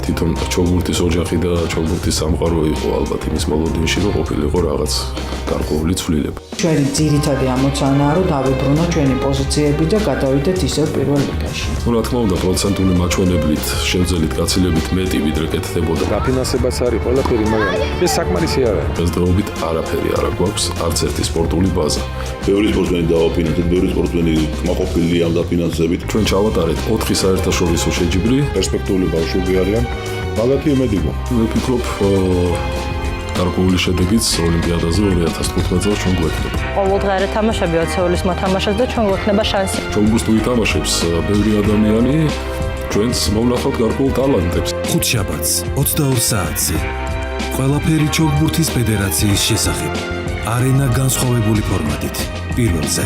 თვითონ ჩოგბურთის ოჯახი და ჩოგბურთის სამყარო იყო ალბათ იმის მოლოდინში, რომ ყოფილიყო რაღაც გარკვეული ცვლილება. ჩვენი ძირითადი ამოცანა რომ დავიბრუნოთ ჩვენი პოზიციები და გადავიდეთ ისევ პირველ ლიგაში. რა თქმა უნდა, პროცენტული მაჩვენებლით, შევძელით გაცილებით მეტი ვიდრე კეთდებოდა. დაფინანსებაც არის ყველაფერი, მაგრამ ეს საკმარისი არ არის. დღესდღეობით არაფერი არ გვაქვს, არც ერთი სპორტული ბაზა. ბევრი სპორტსმენი დავაფინანსეთ, ბევრი სპორტსმენი კმაყოფილია ამ დაფინანსებით. ჩვენ ჩავატარეთ 4 საერთაშორისო შეჯიბრი. პერსპექტიული ბავშვები არიან, მაგათი იმედი გვაქვს. მე ვფიქრობ, გარკვეული შედეგიც ოლიმპიადაზე 2015 წელს ჩვენ გვექნება. ყოველდღიური თამაშები ოცეულის მოთამაშეს და ჩვენ გვექნება შანსი. ჩოგბურთს თუ ითამაშებს ბევრი ადამიანი ჩვენს მოვნახავთ გარკვეულ ტალანტებს. ხუთშაბათს 22 საათზე. ყველაფერი ჩოგბურთის ფედერაციის შესახებ. არენა განსხვავებული ფორმატით. პირველზე.